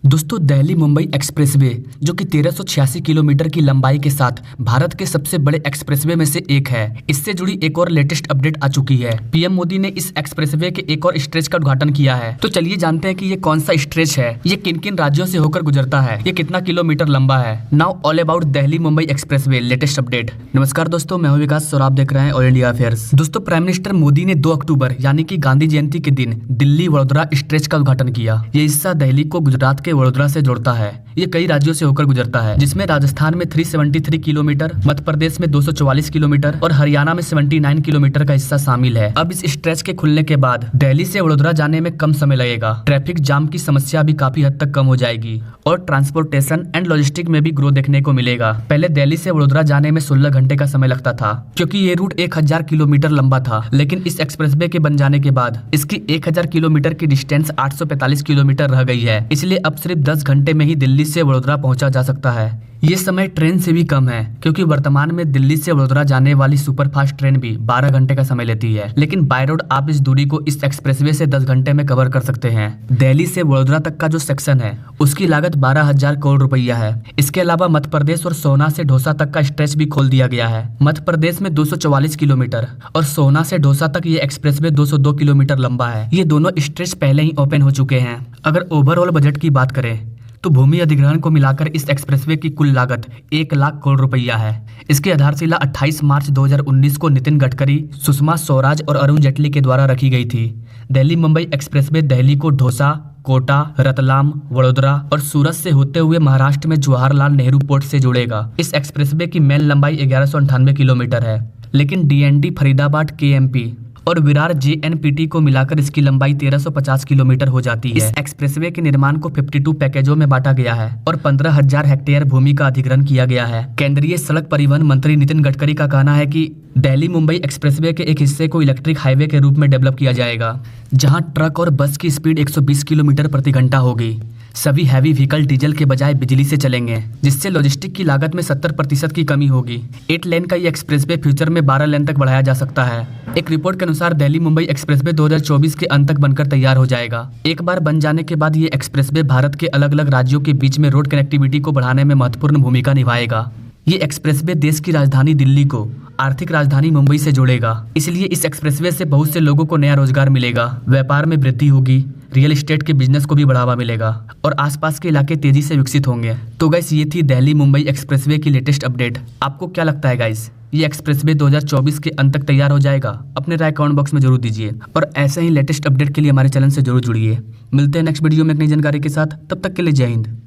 दोस्तों दिल्ली मुंबई एक्सप्रेसवे जो कि 1386 किलोमीटर की लंबाई के साथ भारत के सबसे बड़े एक्सप्रेसवे में से एक है। इससे जुड़ी एक और लेटेस्ट अपडेट आ चुकी है। पीएम मोदी ने इस एक्सप्रेसवे के एक और स्ट्रेच का उद्घाटन किया है। तो चलिए जानते हैं कि ये कौन सा स्ट्रेच है, ये किन किन राज्यों से होकर गुजरता है, ये कितना किलोमीटर लंबा है। Now all about Delhi Mumbai expressway latest update. नमस्कार दोस्तों, मैं हूं विकास और आप देख रहे हैं ऑल इंडिया अफेयर्स। दोस्तों प्राइम मिनिस्टर मोदी ने 2 अक्टूबर यानी कि गांधी जयंती के दिन दिल्ली वडोदरा स्ट्रेच का उद्घाटन किया। ये हिस्सा दिल्ली को गुजरात के वडोदरा से जोड़ता है। ये कई राज्यों से होकर गुजरता है, जिसमें राजस्थान में 373 किलोमीटर, मध्य प्रदेश में 244 किलोमीटर और हरियाणा में 79 किलोमीटर का हिस्सा शामिल है। अब इस स्ट्रेच के खुलने के बाद दिल्ली से वडोदरा जाने में कम समय लगेगा। ट्रैफिक जाम की समस्या भी काफी हद तक कम हो जाएगी और ट्रांसपोर्टेशन एंड लॉजिस्टिक में भी ग्रोथ देखने को मिलेगा। पहले दिल्ली से वडोदरा जाने में 16 घंटे का समय लगता था, क्योंकि ये रूट 1000 किलोमीटर लंबा था। लेकिन इस एक्सप्रेसवे के बन जाने के बाद इसकी 1000 किलोमीटर की डिस्टेंस 845 किलोमीटर रह गई है। इसलिए अब सिर्फ 10 घंटे में ही दिल्ली से वडोदरा पहुंचा जा सकता है। ये समय ट्रेन से भी कम है, क्योंकि वर्तमान में दिल्ली से वडोदरा जाने वाली सुपरफास्ट ट्रेन भी 12 घंटे का समय लेती है। लेकिन बाय रोड आप इस दूरी को इस एक्सप्रेसवे से 10 घंटे में कवर कर सकते हैं। दिल्ली से वडोदरा तक का जो सेक्शन है उसकी लागत 12,000 करोड़ रुपया है। इसके अलावा मध्य प्रदेश और सोहना से ढोसा तक का स्ट्रेच भी खोल दिया गया है। मध्य प्रदेश में 244 किलोमीटर और सोहना से ढोसा तक ये एक्सप्रेसवे 202 किलोमीटर लंबा है। ये दोनों स्ट्रेच पहले ही ओपन हो चुके हैं। अगर ओवरऑल बजट की बात करें तो भूमि अधिग्रहण को मिलाकर इस एक्सप्रेसवे की कुल लागत 1 लाख करोड़ रुपया है। इसकी आधारशिला 28 मार्च 2019 को नितिन गडकरी, सुषमा स्वराज और अरुण जेटली के द्वारा रखी गई थी। दिल्ली मुंबई एक्सप्रेसवे दिल्ली को ढोसा, कोटा, रतलाम, वडोदरा और सूरत से होते हुए महाराष्ट्र में जवाहरलाल नेहरू पोर्ट से जुड़ेगा। इस एक्सप्रेसवे की मेन लंबाई 1198 किलोमीटर है, लेकिन डीएनडी, फरीदाबाद, केएमपी और विरार जेएनपीटी को मिलाकर इसकी लंबाई 1350 किलोमीटर हो जाती है। इस एक्सप्रेसवे के निर्माण को 52 पैकेजों में बांटा गया है और 15,000 हेक्टेयर भूमि का अधिग्रहण किया गया है। केंद्रीय सड़क परिवहन मंत्री नितिन गडकरी का कहना है कि दिल्ली मुंबई एक्सप्रेसवे के एक हिस्से को इलेक्ट्रिक हाईवे के रूप में डेवलप किया जाएगा, जहां ट्रक और बस की स्पीड 120 किलोमीटर प्रति घंटा होगी। सभी हैवी व्हीकल डीजल के बजाय बिजली से चलेंगे, जिससे लॉजिस्टिक की लागत में 70% की कमी होगी। 8 लेन का ये एक्सप्रेसवे फ्यूचर में 12 लेन तक बढ़ाया जा सकता है। एक रिपोर्ट के अनुसार दिल्ली मुंबई एक्सप्रेसवे 2024 के अंत तक बनकर तैयार हो जाएगा। एक बार बन जाने के बाद ये एक्सप्रेसवे भारत के अलग अलग राज्यों के बीच में रोड कनेक्टिविटी को बढ़ाने में महत्वपूर्ण भूमिका निभाएगा। ये एक्सप्रेसवे देश की राजधानी दिल्ली को आर्थिक राजधानी मुंबई से जोड़ेगा। इसलिए इस एक्सप्रेसवे से बहुत से लोगों को नया रोजगार मिलेगा, व्यापार में वृद्धि होगी, रियल एस्टेट के बिजनेस को भी बढ़ावा मिलेगा और आसपास के इलाके तेजी से विकसित होंगे। तो गाइस, ये थी दिल्ली मुंबई एक्सप्रेसवे की लेटेस्ट अपडेट। आपको क्या लगता है गाइस, ये एक्सप्रेसवे 2024 के अंत तक तैयार हो जाएगा? अपने राय कमेंट बॉक्स में जरूर दीजिए और ऐसे ही लेटेस्ट अपडेट के लिए हमारे चैनल से जरूर जुड़िए। मिलते हैं नेक्स्ट वीडियो में एक नई जानकारी के साथ। तब तक के लिए जय हिंद।